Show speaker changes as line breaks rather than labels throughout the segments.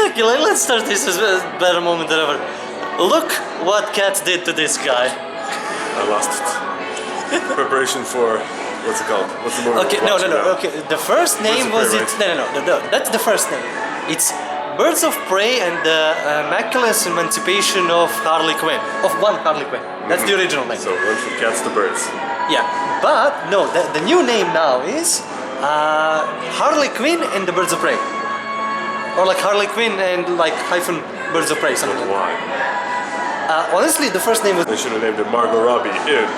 Okay, let's start this as a better moment than ever. Look what Cat did to this guy.
I lost it. Preparation for what's it called? What's the movie?
Okay, no. Okay, the first name was
Prey,
it? No. That's the first name. It's Birds of Prey and the Miraculous Emancipation of Harley Quinn. Of one Harley Quinn. That's the original name.
So went from cats to birds.
Yeah, but no, the new name now is Harley Quinn and the Birds of Prey. Or like Harley Quinn and like hyphen Birds of Prey, something like that.
Why?
Honestly, the first name was...
They should have named it Margot Robbie in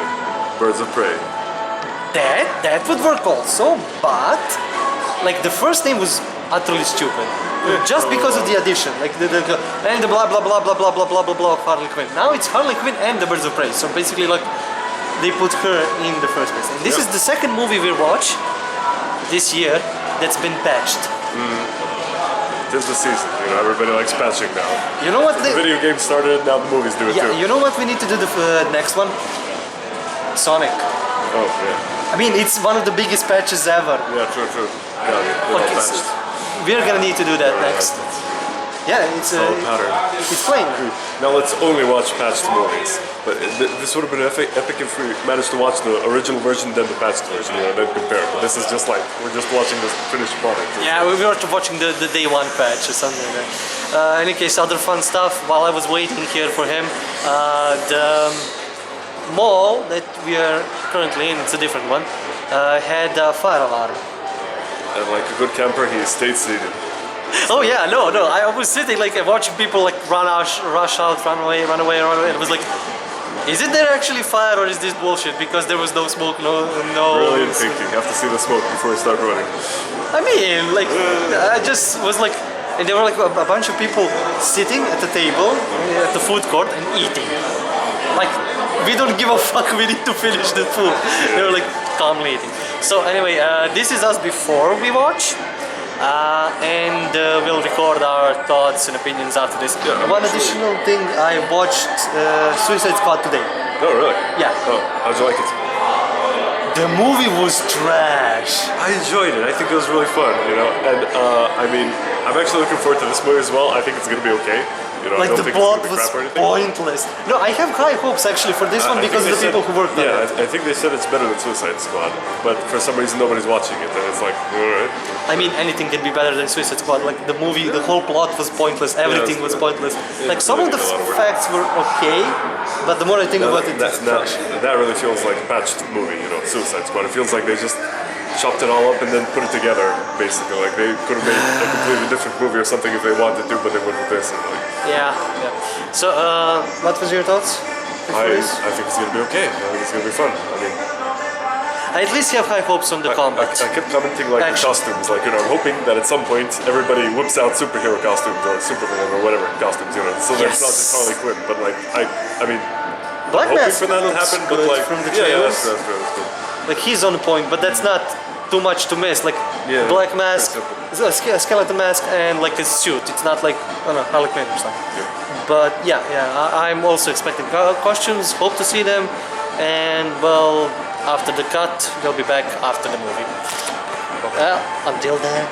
Birds of Prey.
That would work also, but like the first name was utterly stupid. Just because of the addition, like and the blah blah blah blah blah blah blah blah blah of Harley Quinn. Now it's Harley Quinn and the Birds of Prey. So basically, like they put her in the first place. And this is the second movie we watch this year that's been patched.
Tis the season, you know, everybody likes patching now.
You know what?
The video game started, now the movies do it too.
You know what we need to do the next one? Sonic.
Oh, yeah.
I mean, it's one of the biggest patches ever.
Yeah, true. Yeah, they're all patched.
We're gonna need to do that next. Yeah, it's a
pattern.
It's plain.
Now let's only watch patched movies. But this would have been epic if we managed to watch the original version then the patched version, you know, then compare. But this is just like, we're just watching the finished product.
Yeah, we were watching the day one patch or something like that. Any case, other fun stuff. While I was waiting here for him, the mall that we are currently in, it's a different one, had a fire alarm.
And like a good camper, he stayed seated.
Oh yeah, no. I was sitting like watching people like rush out, run away. And it was like, is it there actually fire or is this bullshit? Because there was no smoke, no.
Brilliant thinking. You have to see the smoke before you start running.
I mean, like, I just was like, and there were like a bunch of people sitting at the table at the food court and eating. Like, we don't give a fuck. We need to finish the food. They were like calmly eating. So anyway, this is us before we watch. And we'll record our thoughts and opinions after this.
Yeah,
one additional thing, I watched Suicide Squad today.
Oh, really?
Yeah.
Oh, how'd you like it?
The movie was trash.
I enjoyed it. I think it was really fun, you know. And I mean, I'm actually looking forward to this movie as well. I think it's gonna be okay. You know,
Like the plot was pointless. No, I have high hopes actually for this one because of the people who worked on it.
Yeah, I think they said it's better than Suicide Squad, but for some reason nobody's watching it, and it's like, alright.
I mean, anything can be better than Suicide Squad. Like the movie, the whole plot was pointless. Everything was pointless. Like some of the facts were okay, but the more I think about it, it's trash.
That really feels like a patched movie, you know, Suicide Squad. It feels like they just chopped it all up and then put it together, basically. Like they could have made a completely different movie or something if they wanted to, but they went with this. And like,
yeah. So, what was your thoughts?
I think it's gonna be okay. I think it's gonna be fun. I mean,
I at least have high hopes on the combat.
I kept commenting like the costumes, like, you know, I'm hoping that at some point everybody whips out superhero costumes or Superman or whatever costumes, you know, so that it's not just Harley Quinn. But like, I mean,
Black
I'm hoping
Mask
for that to happen, but like,
from the
yeah,
trailers.
that's true.
Like he's on point, but that's not too much to miss. Like Black Mask, a skeleton mask, and like a suit. It's not like, I don't know, Harley Quinn or something.
Yeah.
But yeah, I'm also expecting costumes. Hope to see them, and well, after the cut, they'll be back after the movie. Until then.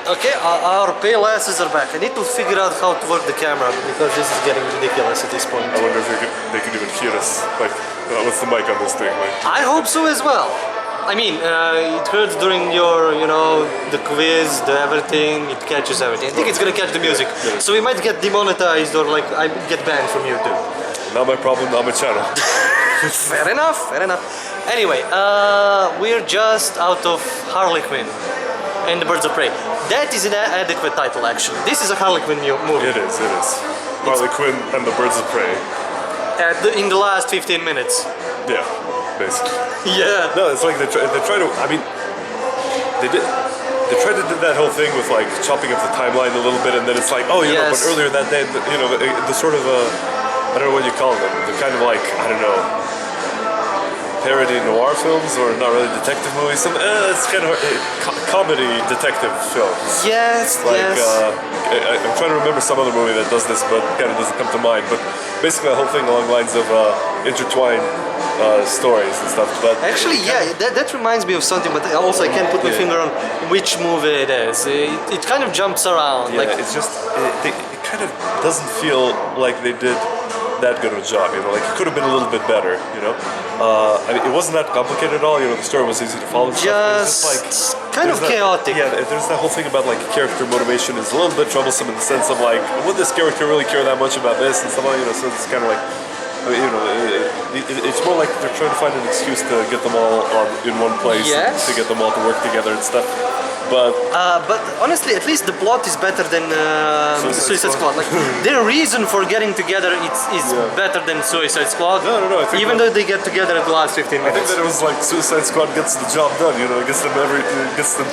Okay, our pale asses are back. I need to figure out how to work the camera because this is getting ridiculous at this point.
I wonder if they could even hear us. Like, what's the mic on this thing? Like,
I hope so as well. I mean, it heard during your, you know, the quiz, the everything, it catches everything. I think it's gonna catch the music. So we might get demonetized or like I get banned from YouTube.
not my problem, not my channel.
Fair enough. Anyway, we're just out of Harley Quinn and the Birds of Prey. That is an adequate title actually. This is a Harley Quinn movie.
It is. Harley Quinn and the Birds of Prey.
In the last 15 minutes.
Yeah, basically.
Yeah.
No, it's like they try to. I mean, they tried to do that whole thing with like chopping up the timeline a little bit, and then it's like, oh, you know, but earlier that day, you know, the sort of I don't know what you call them. The kind of like, I don't know, parody noir films or not really detective movies. It's kind of comedy detective films.
Yes.
Like I'm trying to remember some other movie that does this, but kind of doesn't come to mind. But basically a whole thing along the lines of intertwined stories and stuff. But
Actually, yeah, that reminds me of something, but also I can't put my finger on which movie it is. It kind of jumps around.
Yeah,
Like,
it's just it kind of doesn't feel like they did that good of a job. You know, like it could have been a little bit better. You know, I mean, it wasn't that complicated at all. You know, the story was easy to follow. And stuff. It was just like
kind of
there's that-
chaotic.
Yeah, there's that whole thing about like character motivation is a little bit troublesome in the sense of like, would this character really care that much about this and stuff like, you know? So it's kind of like, I mean, you know, it's more like they're trying to find an excuse to get them all in one place,
Yes.
to get them all to work together and stuff. But
But honestly, at least the plot is better than Suicide Squad. Like their reason for getting together is better than Suicide Squad.
No, I think
even though they get together at the last 15
I think
minutes.
that it was like Suicide Squad gets the job done. You know, it gets them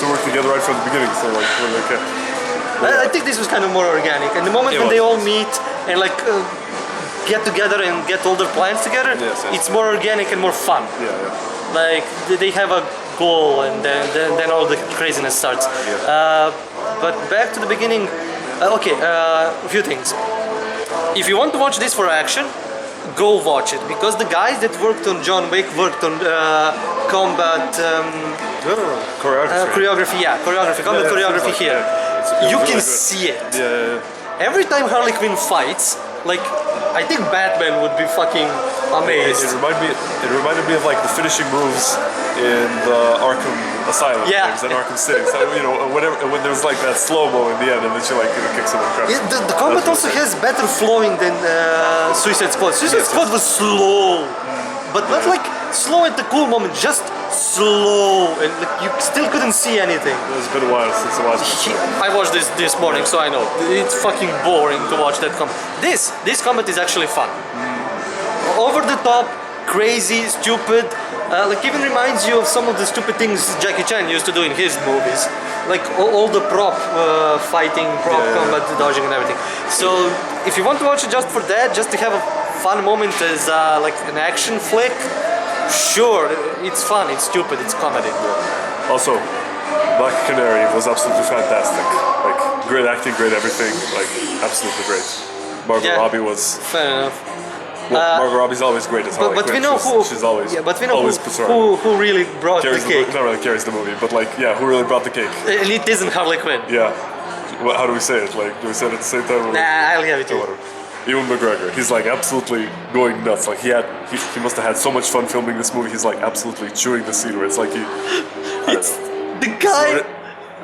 to work together right from the beginning. So like, we're like
I think this was kind of more organic. And the moment
It
when
was.
they all meet and like get together and get all their plans together,
Yes.
it's more organic and more fun.
yeah.
Like they have a goal, and then all the craziness starts. But back to the beginning. Okay, a few things. If you want to watch this for action, go watch it, because the guys that worked on John Wick worked on combat choreography. Yeah, choreography, combat choreography
like,
here.
it
You
was
can
really good.
see it.
Yeah.
Every time Harley Quinn fights, like I think Batman would be fucking amazed.
It reminded me of like the finishing moves in the Arkham Asylum
Yeah.
things and Arkham City. So, you know, when there's like that slow mo in the end, and then she like kicks him and crap.
Yeah, the combat also has better flowing than Suicide Squad. Suicide Squad was slow, but not like slow at the cool moment, just slow, and like, you still couldn't see anything.
It's been a while since I watched it.
I watched this morning, so I know it's fucking boring to watch that combat. This combat is actually fun, over the top, crazy, stupid. Like even reminds you of some of the stupid things Jackie Chan used to do in his movies, like all the prop fighting, combat, dodging, and everything. So if you want to watch it just for that, just to have a fun moment as like an action flick, sure, it's fun, it's stupid, it's comedy.
Also, Black Canary was absolutely fantastic. Like great acting, great everything. Like absolutely great. Margot
Yeah.
Robbie was.
Fair enough.
Well, Margot Robbie's always great as Harley
But we
Quinn.
know
She's always.
Yeah, but we know
always puts her
who really brought the
carries
cake.
not really carries the movie, but like yeah, who really brought the cake?
And it isn't Harley Quinn.
Yeah. Well, how do we say it? Like, do we say it at the same time? Or
Nah, I'll give it to you.
whatever. Ewan McGregor, he's like absolutely going nuts. Like he must have had so much fun filming this movie. He's like absolutely chewing the scenery. It's like he.
It's the guy.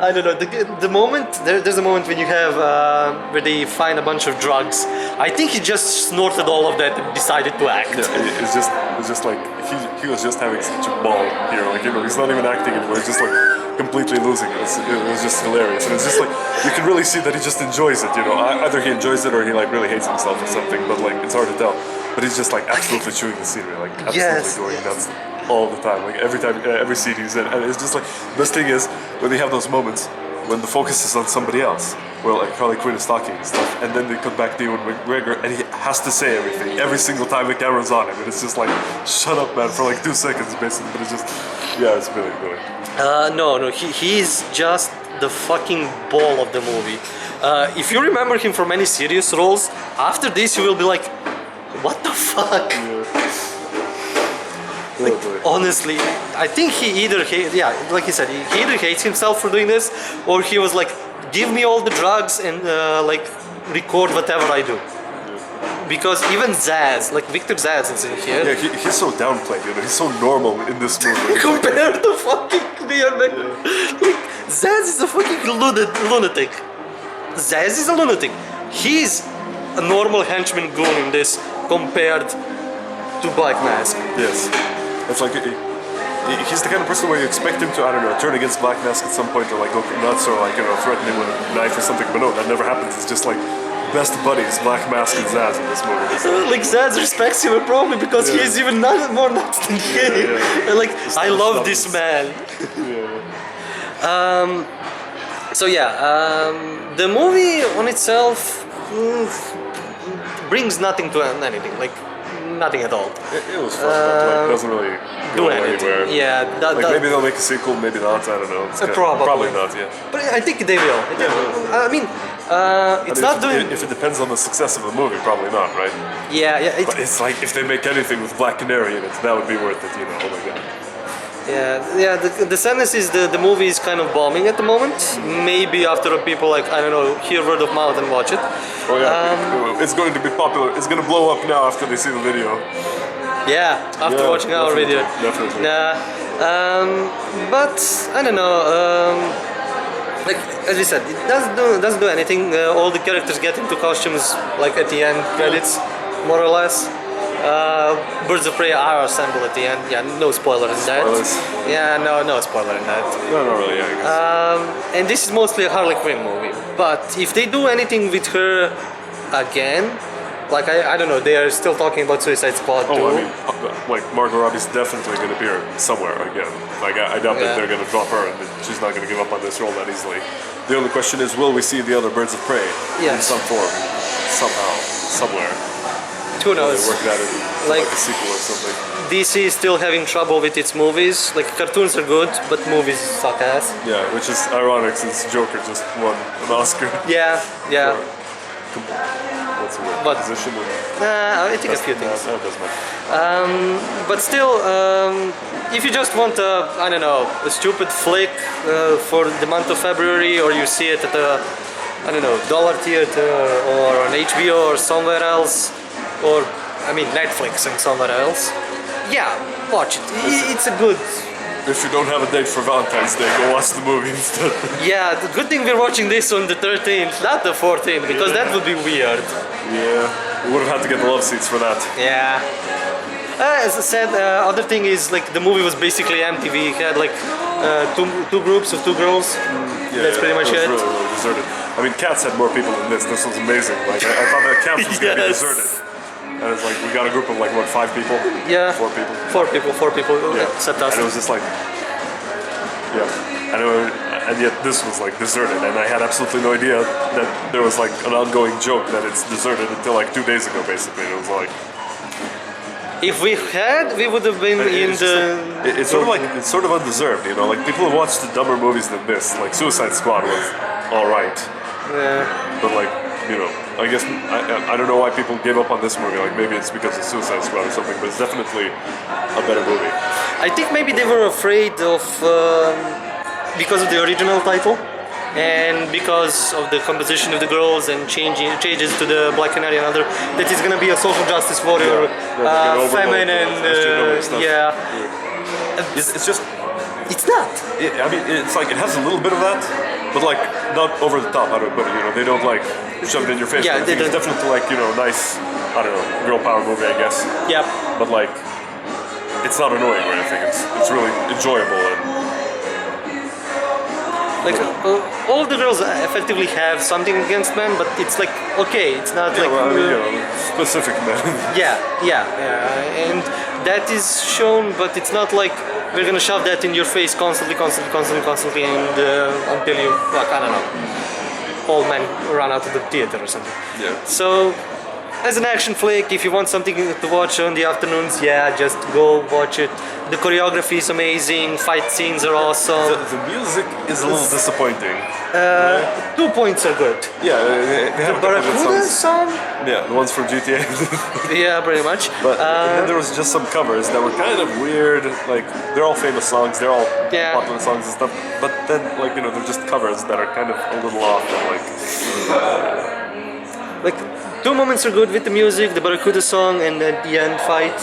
I don't know. The moment there's a moment when you have where they find a bunch of drugs. I think he just snorted all of that and decided to act.
Yeah, it's just like he was just having such a ball here. Like you know, he's not even acting anymore. He's just like completely losing it. It was just hilarious, and it's just like you can really see that he just enjoys it. You know, either he enjoys it or he like really hates himself or something. But like it's hard to tell. But he's just like absolutely chewing the scenery, like absolutely going nuts all the time. Like every scene he's in, and it's just like the best thing is when they have those moments when the focus is on somebody else. Well, like Harley Quinn is talking and stuff, and then they cut back to Ewan McGregor, and he has to say everything every single time the camera's on him, and it's just like, shut up, man, for like 2 seconds, basically. But it's just, yeah, it's really, really.
No, he's just the fucking ball of the movie. If you remember him from any serious roles, after this you will be like, what the fuck? Like, honestly, I think he either like he said, he either hates himself for doing this, or he was like, give me all the drugs and like record whatever I do. Because even Zaz, like Victor Zaz is in here.
Yeah, he's so downplayed, you know, he's so normal in this movie.
Compared to fucking Leon Like, Zaz is a fucking lunatic. Zaz is a lunatic. He's a normal henchman goon in this compared to Black Mask.
Yes. It's like he's the kind of person where you expect him to, I don't know, turn against Black Mask at some point or like go nuts or like, you know, threaten him with a knife or something. But no, that never happens. It's just like best buddies, Black Mask and Zaz in this movie.
Like Zaz respects him probably because he is even more nuts than him. And like, I love this man. So yeah, the movie on itself brings nothing to anything. Like, nothing at all.
It was fun, but like, it doesn't really
Do
go
anything.
anywhere.
Yeah,
Like maybe they'll make a sequel, maybe not. I don't know. It's probably not. Yeah.
But I think they will. I mean, it's not doing.
If it depends on the success of the movie, probably not, right?
Yeah.
But it's like if they make anything with Black Canary in it, that would be worth it. You know? Oh my god.
Yeah. The sadness is the movie is kind of bombing at the moment. Maybe after people like I don't know hear word of mouth and watch it.
Oh yeah. It's going to be popular. It's going to blow up now after they see the video.
Yeah, after watching our video.
Definitely.
But I don't know. Like as we said, it doesn't do anything. All the characters get into costumes like at the end credits, more or less. Birds of Prey are assembled at the end. Yeah, no spoiler in that.
Spoilers.
Yeah, no spoiler in that.
No, not really. I guess.
And this is mostly a Harley Quinn movie. But if they do anything with her again, like I don't know, they are still talking about Suicide Squad too.
I mean, like Margot Robbie's definitely going to appear somewhere again. Like I doubt that they're going to drop her, and that she's not going to give up on this role that easily. The only question is, will we see the other Birds of Prey in some form, somehow, somewhere?
Who knows?
They work that in like a sequel or something.
DC is still having trouble with its movies. Like cartoons are good, but movies suck ass.
Yeah, which is ironic since Joker just won an Oscar.
Yeah.
What's the word?
But
Position.
I think a few things.
That doesn't matter.
But still, if you just want I don't know, a stupid flick for the month of February, or you see it at a, I don't know, dollar theater or on HBO or somewhere else, or I mean Netflix and somewhere else, yeah, watch it. It's a good.
If you don't have a date for Valentine's Day, go watch the movie instead.
Yeah, the good thing we're watching this on the 13th, not the 14th, because that would be weird.
Yeah, we would have had to get the love seats for that.
Yeah. As I said, other thing is like the movie was basically empty. We had like two groups of two girls. That's pretty much it.
Really, really deserted. I mean, Cats had more people than this. This was amazing. Like I thought that Cats was going to be deserted. And it's like we got a group of like what, 5 people?
Yeah.
4 people.
4 people.
Yeah.
Except us.
And it was just like, yeah. And yet this was like deserted, and I had absolutely no idea that there was like an ongoing joke that it's deserted until like 2 days ago, basically. And it was like.
If we had, we would have been in the.
It's sort of like it's sort of undeserved, you know. Like people have watched the dumber movies than this. Like Suicide Squad was all right.
Yeah.
But like, you know, I guess I don't know why people gave up on this movie. Like maybe it's because of Suicide Squad or something. But it's definitely a better movie.
I think maybe they were afraid of because of the original title. And because of the composition of the girls and changes to the Black Canary and other, that he's gonna be a social justice warrior, feminine,
It's just.
It's not.
I mean, it's like it has a little bit of that, but like not over the top. How do I put it? You know, they don't like shove it in your face.
Yeah,
it's definitely like nice. I don't know, girl power movie, I guess.
Yeah.
But like, it's not annoying or anything. It's really enjoyable and.
Like all the girls effectively have something against men, but it's like okay, it's not like
well, I mean, specific men.
Yeah, and that is shown, but it's not like we're gonna shove that in your face constantly, and until you, like I don't know, all men run out of the theater or something.
Yeah.
So. As an action flick, if you want something to watch on the afternoons, yeah, just go watch it. The choreography is amazing, fight scenes are awesome.
The music is a little disappointing.
2 points are good.
Yeah, they have
The Barracuda song?
Yeah, the ones from GTA.
Yeah, pretty much.
But then there was just some covers that were kind of weird. Like, they're all famous songs, they're all popular songs and stuff. But then, like, you know, they're just covers that are kind of a little off. And,
like, 2 moments are good with the music, the Barracuda song and the end fight.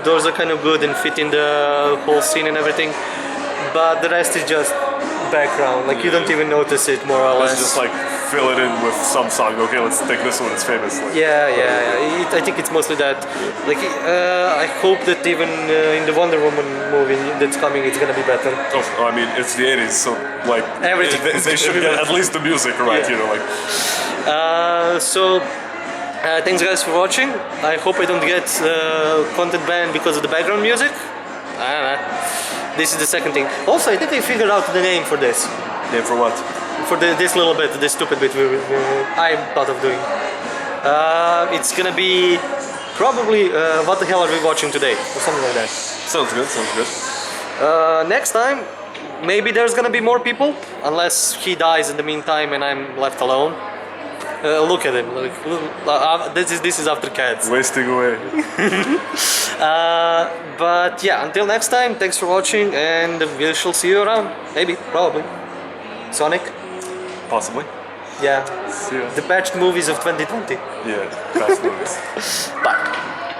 Those are kind of good and fit in the whole scene and everything. But the rest is just background, like you don't even notice it more or less.
Let's just like fill it in with some song. Okay, let's take this one, it's famous. Like.
Yeah. I think it's mostly that. Like I hope that even in the Wonder Woman movie that's coming, it's gonna be better.
Oh, I mean, it's the 80s, so like
everything.
They should get at least the music right, you know, like.
Thanks guys for watching. I hope I don't get content banned because of the background music. I don't know. This is the second thing. Also, I think I figured out the name for this.
Name for what?
For this little bit, this stupid bit I thought of doing. It's gonna be probably what the hell are we watching today or something like that.
Sounds good. Sounds good.
Next time, maybe there's gonna be more people, unless he dies in the meantime and I'm left alone. Look at him. This is after cats.
Wasting away.
But yeah, until next time, thanks for watching, and we shall see you around. Maybe, probably. Sonic.
Possibly.
Yeah.
See ya.
The patched movies of 2020.
Yeah. Fast movies.
Bye.